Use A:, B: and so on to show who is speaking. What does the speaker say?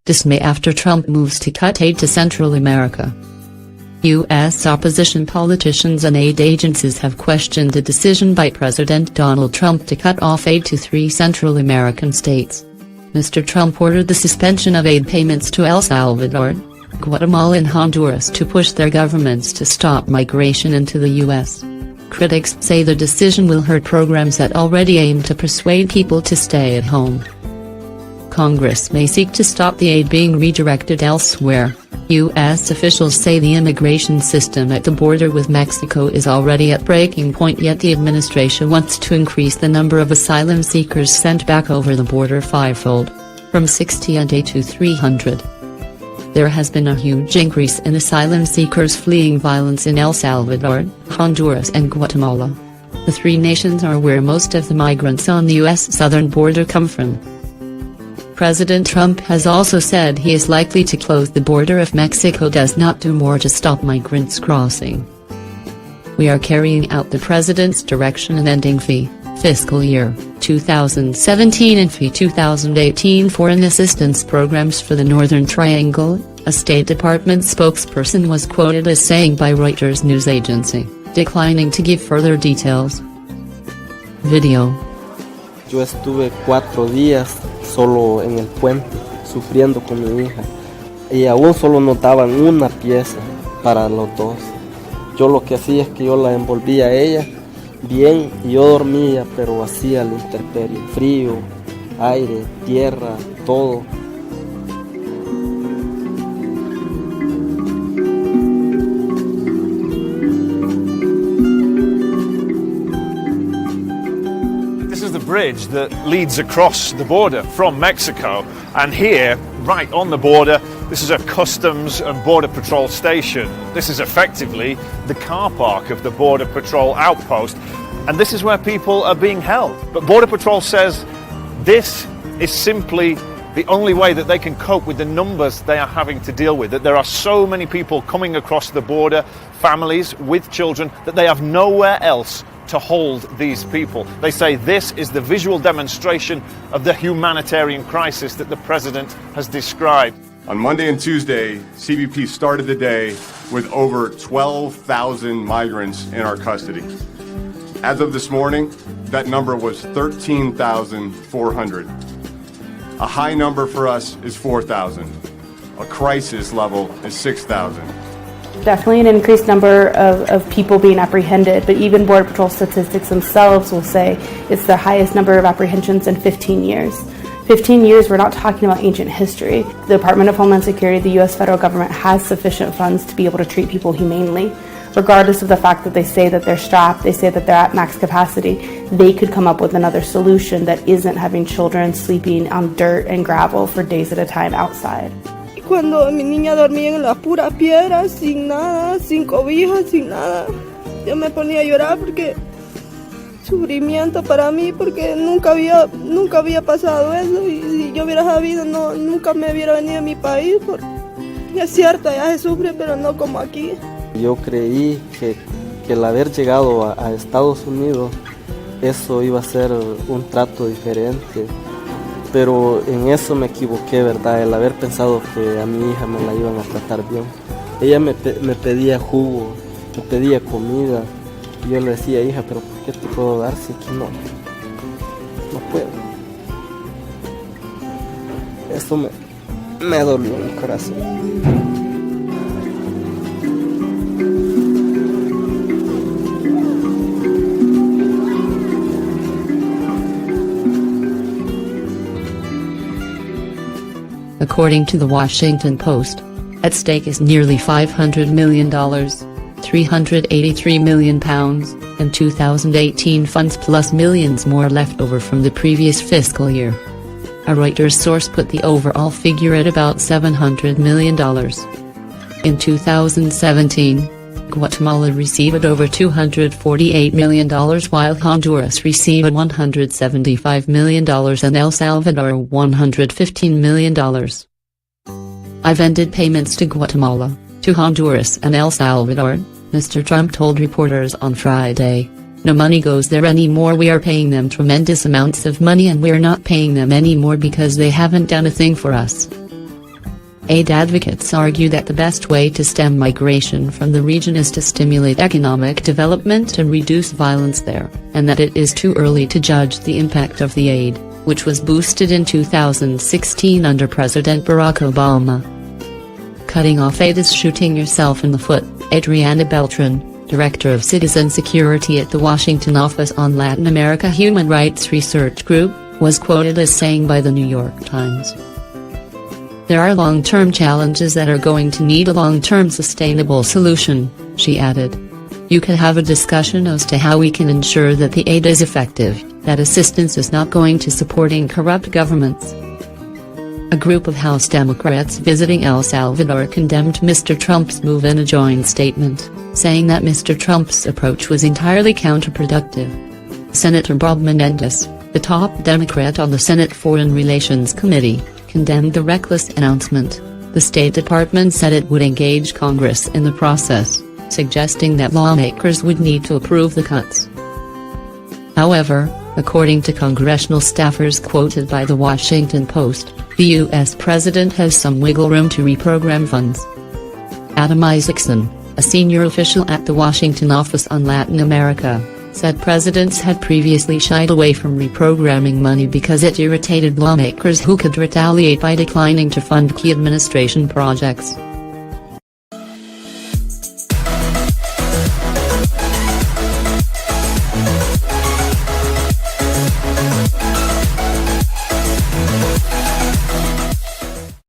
A: dismay after Trump moves to cut aid to Central America. U.S. opposition politicians and aid agencies have questioned the decision by President Donald Trump to cut off aid to 3 Central American states. Mr. Trump ordered the suspension of aid payments to El Salvador, Guatemala and Honduras to push their governments to stop migration into the U.S. Critics say the decision will hurt programs that already aim to persuade people to stay at home. Congress may seek to stop the aid being redirected elsewhere. U.S. officials say the immigration system at the border with Mexico is already at breaking point, yet the administration wants to increase the number of asylum seekers sent back over the border fivefold, from 60 a day to 300. There has been a huge increase in asylum seekers fleeing violence in El Salvador, Honduras and Guatemala. The 3 nations are where most of the migrants on the U.S. southern border come from. President Trump has also said he is likely to close the border if Mexico does not do more to stop migrants crossing. We are carrying out the president's direction and ending fiscal year 2017 and 2018 foreign assistance programs for the Northern Triangle, a State Department spokesperson was quoted as saying by Reuters news agency, declining to give further details. Video.
B: Yo estuve 4 días solo en el puente, sufriendo con mi hija, y aún solo nos daban una pieza para los 2. Yo lo que hacía es que yo la envolvía a ella bien y yo dormía, pero hacía la intemperie, frío, aire, tierra, todo.
C: This is the bridge that leads across the border from Mexico, and here, right on the border, this is a Customs and Border Patrol station. This is effectively the car park of the Border Patrol outpost, and this is where people are being held. But Border Patrol says this is simply the only way that they can cope with the numbers they are having to deal with, that there are so many people coming across the border, families with children, that they have nowhere else to hold these people. They say this is the visual demonstration of the humanitarian crisis that the president has described.
D: On Monday and Tuesday, CBP started the day with over 12,000 migrants in our custody. As of this morning, that number was 13,400. A high number for us is 4,000. A crisis level is 6,000.
E: Definitely an increased number of people being apprehended, but even Border Patrol statistics themselves will say it's the highest number of apprehensions in 15 years. 15 years, we're not talking about ancient history. The Department of Homeland Security, the U.S. federal government, has sufficient funds to be able to treat people humanely. Regardless of the fact that they say that they're strapped, they say that they're at max capacity, they could come up with another solution that isn't having children sleeping on dirt and gravel for days at a time outside.
F: Cuando mi niña dormía en las puras piedras, sin nada, sin cobija, sin nada, yo me ponía a llorar porque sufrimiento para mí, porque nunca había pasado eso, y si yo hubiera sabido, nunca me hubiera venido a mi país. Es cierto, allá se sufre, pero no como aquí.
B: Yo creí que el haber llegado a Estados Unidos, eso iba a ser un trato diferente. Pero en eso me equivoqué, ¿verdad? El haber pensado que a mi hija me la iban a tratar bien. Ella me pedía jugo, me pedía comida. Y yo le decía, hija, ¿pero por qué te puedo dar si aquí no puedo? Eso me dolió en el corazón.
A: According to the Washington Post, at stake is nearly $500 million, £383 million, and 2018 funds plus millions more left over from the previous fiscal year. A Reuters source put the overall figure at about $700 million. In 2017, Guatemala received over $248 million while Honduras received $175 million and El Salvador $115 million. I've ended payments to Guatemala, to Honduras and El Salvador, Mr. Trump told reporters on Friday. No money goes there anymore. We are paying them tremendous amounts of money and we're not paying them anymore because they haven't done a thing for us. Aid advocates argue that the best way to stem migration from the region is to stimulate economic development and reduce violence there, and that it is too early to judge the impact of the aid, which was boosted in 2016 under President Barack Obama. Cutting off aid is shooting yourself in the foot, Adriana Beltran, Director of Citizen Security at the Washington Office on Latin America Human Rights Research Group, was quoted as saying by the New York Times. There are long-term challenges that are going to need a long-term sustainable solution, she added. You can have a discussion as to how we can ensure that the aid is effective, that assistance is not going to supporting corrupt governments. A group of House Democrats visiting El Salvador condemned Mr. Trump's move in a joint statement, saying that Mr. Trump's approach was entirely counterproductive. Senator Bob Menendez, the top Democrat on the Senate Foreign Relations Committee, condemned the reckless announcement. The State Department said it would engage Congress in the process, suggesting that lawmakers would need to approve the cuts. However, according to congressional staffers quoted by the Washington Post, the U.S. president has some wiggle room to reprogram funds. Adam Isaacson, a senior official at the Washington Office on Latin America, said presidents had previously shied away from reprogramming money because it irritated lawmakers who could retaliate by declining to fund key administration projects.